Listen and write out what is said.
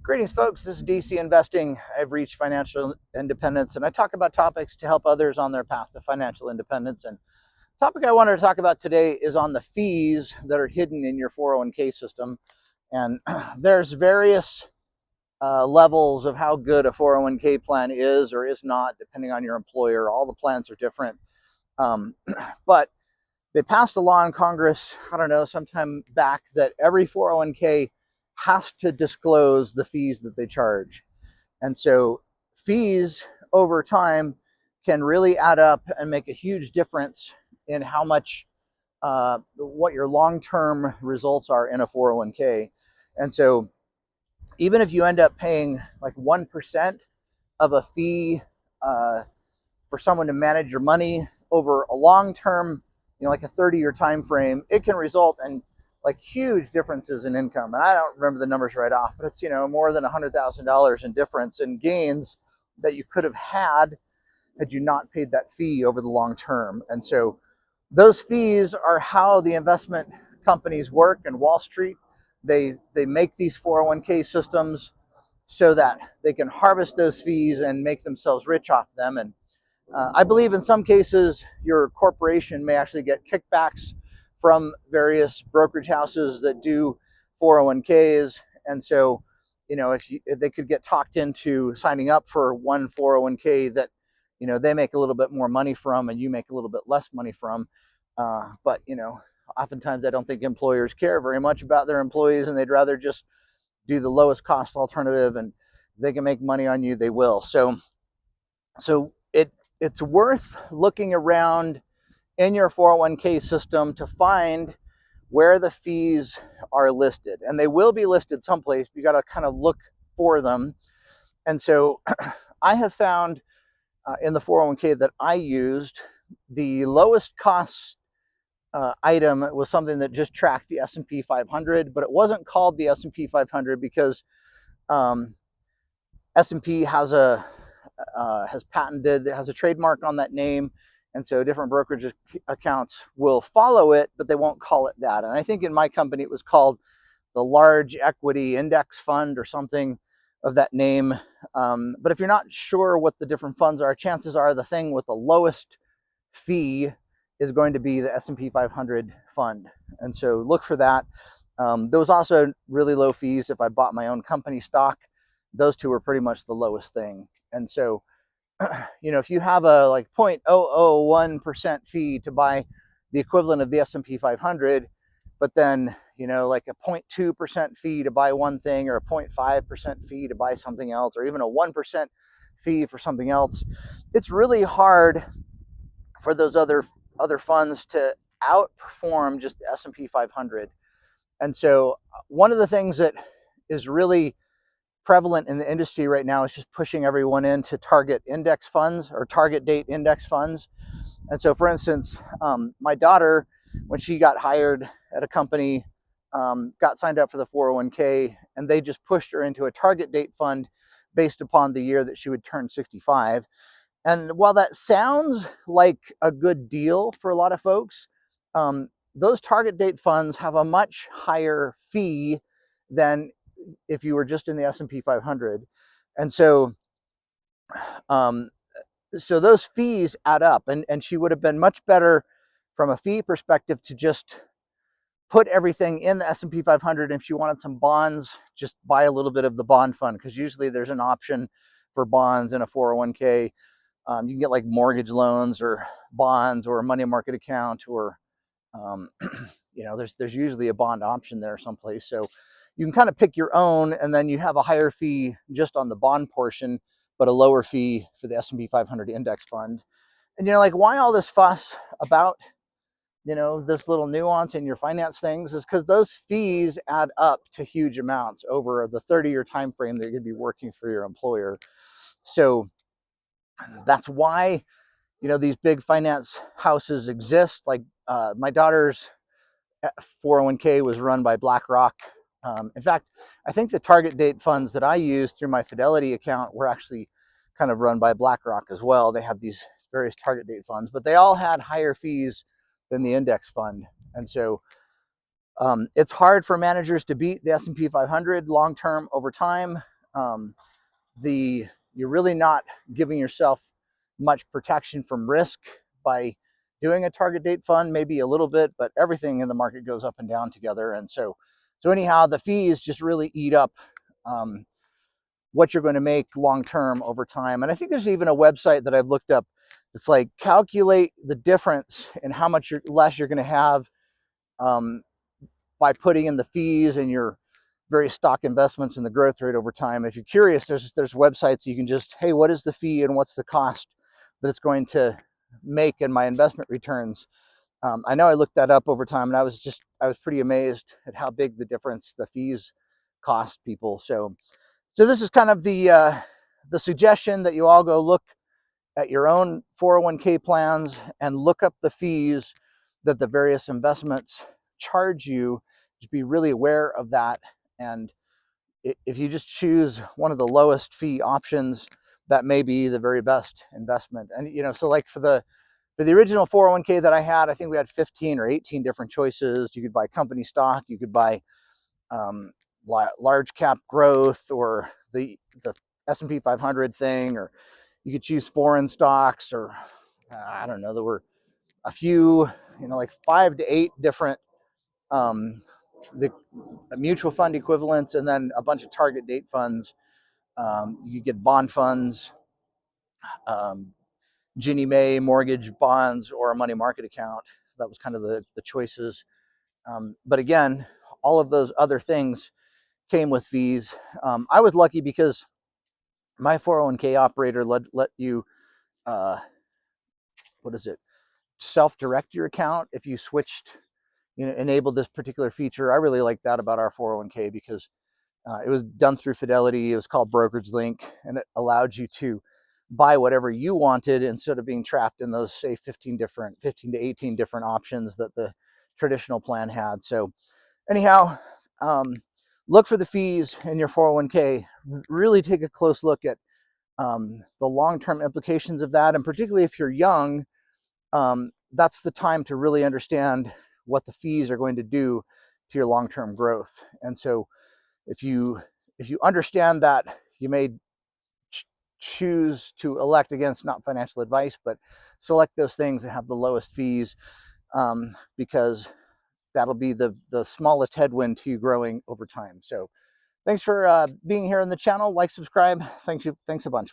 Greetings, folks. This is DC Investing. I've reached financial independence, and I talk about topics to help others on their path to financial independence. And the topic I wanted to talk about today is on the fees that are hidden in your 401k system. And there's various levels of how good a 401k plan is or is not, depending on your employer. All the plans are different. But they passed a law in Congress, I don't know, sometime back, that every 401k has to disclose the fees that they charge. And so fees over time can really add up and make a huge difference in how much, what your long-term results are in a 401k. And so even if you end up paying like 1% of a fee for someone to manage your money over a long-term, like a 30-year time frame, it can result in like huge differences in income. And I don't remember the numbers right off, but it's, more than $100,000 in difference in gains that you could have had you not paid that fee over the long term. And so those fees are how the investment companies work in Wall Street. They make these 401k systems so that they can harvest those fees and make themselves rich off them. And I believe in some cases your corporation may actually get kickbacks from various brokerage houses that do 401ks. And so, if they could get talked into signing up for one 401k that, they make a little bit more money from and you make a little bit less money from. But, oftentimes I don't think employers care very much about their employees, and they'd rather just do the lowest cost alternative, and if they can make money on you, they will. So it's worth looking around in your 401k system to find where the fees are listed. And they will be listed someplace. You got to kind of look for them. And so I have found in the 401k that I used, the lowest cost item was something that just tracked the S&P 500, but it wasn't called the S&P 500 because S&P has a trademark on that name, and so different brokerage accounts will follow it, but they won't call it that. And I think in my company it was called the Large Equity Index Fund or something of that name. But if you're not sure what the different funds are, chances are the thing with the lowest fee is going to be the S&P 500 fund. And so look for that. There was also really low fees if I bought my own company stock. Those two were pretty much the lowest thing. And so, if you have a like 0.001% fee to buy the equivalent of the S&P 500, but then, like a 0.2% fee to buy one thing, or a 0.5% fee to buy something else, or even a 1% fee for something else, it's really hard for those other funds to outperform just the S&P 500. And so one of the things that is really prevalent in the industry right now is just pushing everyone into target index funds or target date index funds. And so, for instance, my daughter, when she got hired at a company, got signed up for the 401k, and they just pushed her into a target date fund based upon the year that she would turn 65. And while that sounds like a good deal for a lot of folks, those target date funds have a much higher fee than if you were just in the S&P 500. And so those fees add up, and she would have been much better from a fee perspective to just put everything in the S&P 500. If she wanted some bonds, just buy a little bit of the bond fund, because usually there's an option for bonds in a 401k. You can get like mortgage loans or bonds or a money market account, or there's usually a bond option there someplace. So you can kind of pick your own, and then you have a higher fee just on the bond portion, but a lower fee for the S&P 500 index fund. And like, why all this fuss about this little nuance in your finance things is because those fees add up to huge amounts over the 30-year time frame that you're going to be working for your employer. So that's why these big finance houses exist. Like my daughter's 401k was run by BlackRock. In fact, I think the target date funds that I used through my Fidelity account were actually kind of run by BlackRock as well. They had these various target date funds, but they all had higher fees than the index fund. And so it's hard for managers to beat the S&P 500 long-term over time. Um, you're really not giving yourself much protection from risk by doing a target date fund, maybe a little bit, but everything in the market goes up and down together. And so anyhow, the fees just really eat up um, what you're going to make long term over time. And I think there's even a website that I've looked up that's like calculate the difference in how much less you're going to have um, by putting in the fees and your various stock investments and the growth rate over time. If you're curious, there's websites you can just, hey, what is the fee and what's the cost that it's going to make in my investment returns? I know I looked that up over time, and I was pretty amazed at how big the difference the fees cost people. So this is kind of the suggestion that you all go look at your own 401k plans and look up the fees that the various investments charge you. Just be really aware of that. And if you just choose one of the lowest fee options, that may be the very best investment. And so like for the original 401k that I had, I think we had 15 or 18 different choices. You could buy company stock, you could buy um, large cap growth, or the S&P 500 thing, or you could choose foreign stocks, or I don't know. There were a few, like 5 to 8 different the mutual fund equivalents, and then a bunch of target date funds. You get bond funds, um, Ginnie Mae mortgage bonds, or a money market account. That was kind of the choices. But again, all of those other things came with fees. I was lucky because my 401k operator let you, uh, what is it, self-direct your account if you switched, enabled this particular feature. I really like that about our 401k because it was done through Fidelity. It was called Brokerage Link, and it allowed you to buy whatever you wanted instead of being trapped in those, say, 15 to 18 different options that the traditional plan had. So anyhow, um, look for the fees in your 401k. Really take a close look at the long-term implications of that, and particularly if you're young, that's the time to really understand what the fees are going to do to your long-term growth. And so if you understand that, you may choose to elect against, not financial advice, but select those things that have the lowest fees, because that'll be the smallest headwind to you growing over time. So thanks for being here on the channel. Like, subscribe. Thanks a bunch.